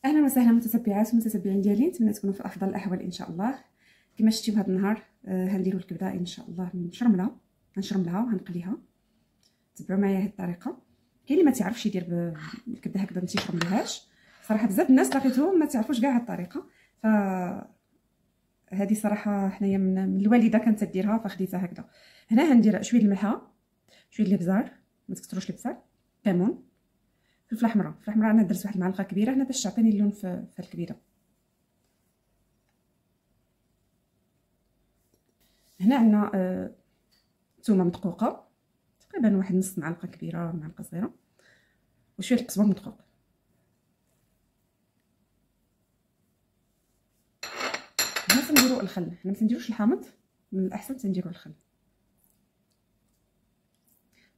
اهلا وسهلا متتبعات ومتتبعين ديالي، نتمنى تكونوا في افضل الاحوال ان شاء الله. كما شفتيو هذا النهار غنديروا الكبده ان شاء الله مشرمله. غنشرملها وغنقليها. تبعوا معايا هذه الطريقه. كاين اللي ما تعرفش يدير الكبده هكذا ما تيشرملوهاش. صراحه بزاف الناس لقيتهم ما تعرفوش كاع هذه الطريقه، ف هذه صراحه حنايا من الوالده كانت تديرها فخديتها هكذا. هنا غندير شويه الملحه، شويه الابزار، ما تكثروش الابزار، كمون، فلفله حمراء. الفلفله الحمراء انا درت واحد المعلقه كبيره هنا باش تعطيني اللون في الكبيده. هنا عندنا ثومه مدقوقه تقريبا واحد نص معلقه كبيره، معلقه صغيره، وشويه القزبر مدقوق. هنا تنديروا الخل، حنا ما تنديروش الحامض، من الاحسن تنديروا الخل.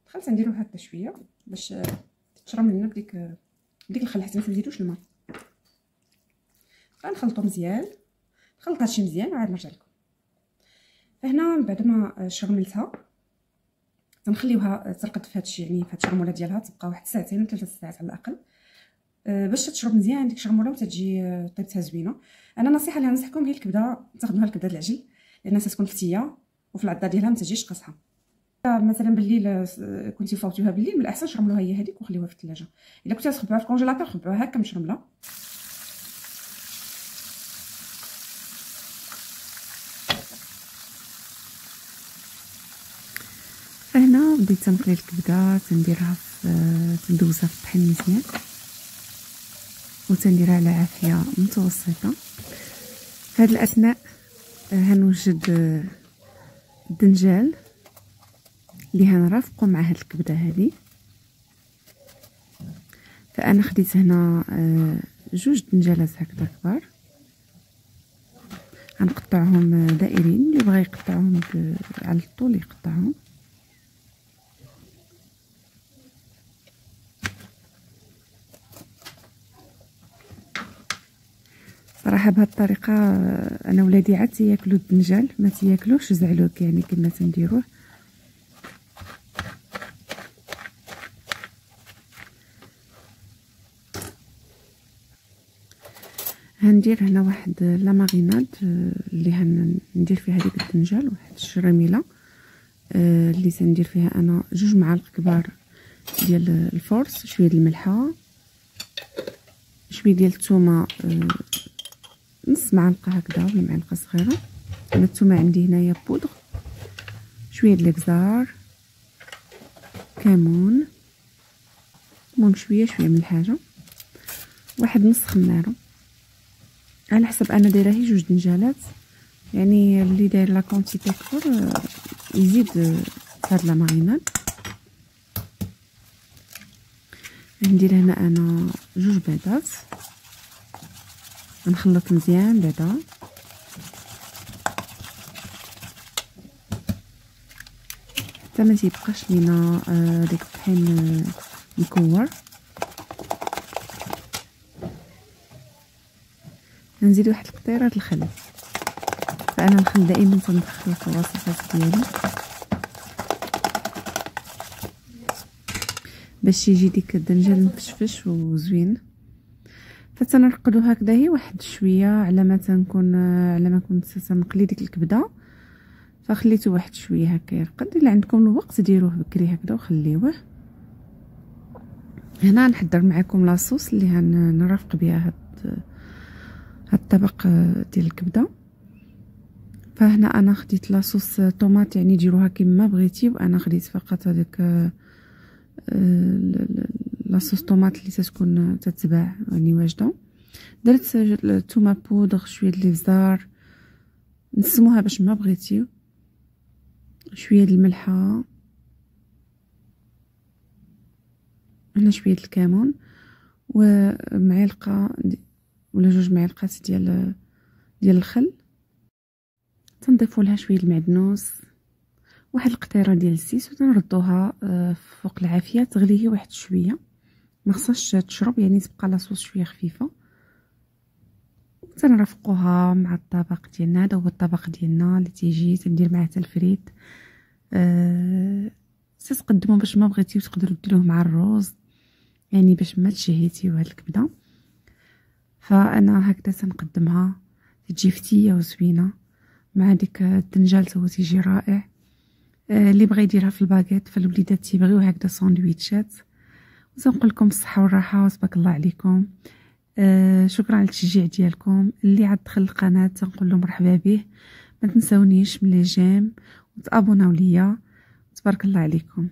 الخل تنديروه هكا شويه باش تشرم لنا بديك الخل، حتى ما تزيدوش الماء. غنخلطو مزيان، نخلط هادشي مزيان وعاد نرجع لكم. فهنا بعد ما شرملتها تنخليوها ترقد في هادشي، يعني في هاد الشرموله ديالها تبقى واحد ساعتين ولا 3 ساعات على الاقل باش تشرب مزيان ديك الشرموله وتجي طيبتها زوينه. انا النصيحه اللي غنصحكم هي الكبده تاخذوها الكبده العجل، لانها تكون فتيه وفي العضه ديالها ما تجيش قاصحه. مثلا بالليل كنتي فوتوها بالليل، من الاحسن شرملوها هي هذيك وخليوها في الثلاجه. الا كنتي تخبعوها في الكونجيلاتور خبعوها هكا مشرمله. هنا بديت تنقلي الكبده، تنديرها تندوزها في الطحين مزيان وتنديرها على عافيه متوسطه. في هذه الاثناء هنوجد الدنجال اللي هنرافقو مع هاد الكبده هذه. فانا خديت هنا جوج دنجالات هكذا كبار، غنقطعهم دائرين، اللي بغى يقطعهم على الطول يقطعهم. صراحه بهذه الطريقه انا ولادي عاد تياكلوا الدنجال، ما تياكلوش الزعلوك يعني كما تنديروه. هندير هنا واحد لاماريناد اللي هندير فيها هذيك الدنجال، واحد الشريميله اللي سندير فيها انا 2 معالق كبار ديال الفورس، شويه د الملحه، شويه ديال الثومه نص معلقه هكذا ولا معلقه صغيره. انا الثومه عندي هنايا بودغ، شويه د الابزار، كمون شويه من الحاجه، واحد نص خماره على حسب انا دايره هي 2 دنجالات، يعني اللي داير لا كونتيتي كبر يزيد هاد لا ماريناد. ندير هنا انا 2 بيضات، نخلط مزيان بعدا حتى ما تيبقاش لينا داك الطحين مكور. نزيد واحد القطيره د الخل، فانا الخل دائما تندخلو في الوصفات ديالي باش يجي ديك الدنجال مفشفش وزوين. فتنرقدو هكذا هي واحد شويه على ما كنت تنقلي ديك الكبده، فخليته واحد شويه هكا يرقد. الا عندكم الوقت ديروه بكري هكذا وخليوه. هنا نحضر معكم لاصوص اللي هنرافق بها هاد الطبق ديال الكبده. فهنا انا خديت لاصوص طوماط، يعني ديروها كما بغيتي، وانا خديت فقط هذاك لاصوص طوماط اللي تتكون تتباع يعني واجده. درت الثومه بودغ، شويه د الابزار، نسموها باش ما بغيتي، شويه د الملحه، هنا شويه د الكمون، ومعلقه ولا 2 معالق ديال الخل. تنضيفوا لها شويه المعدنوس، واحد القطيره ديال الزيت، وتنردوها فوق العافيه تغلي هي واحد شويه، ما خصهاش تشرب يعني تبقى لاصوص شويه خفيفه. تنرافقوها مع الطبق ديالنا. هذا هو الطبق ديالنا اللي تيجي تندير معاه حتى الفريت. تقدموا باش ما بغيتيو، تقدروا ديروه مع الروز يعني باش ما تشهيتيو هاد الكبده. فانا هكذا تنقدمها، تجي فتيه وزوينه مع ديك الدنجال هو تيجي رائع. اللي بغى يديرها في الباكيت، فالوليدات تيبغيو هكذا ساندويتشات. وتنقول لكم الصحه والراحه وتبارك الله عليكم. شكرا على التشجيع ديالكم. اللي عاد دخل القناه تنقول له مرحبا به، ما تنسونيش من لي جيم وتابوناو ليا. تبارك الله عليكم.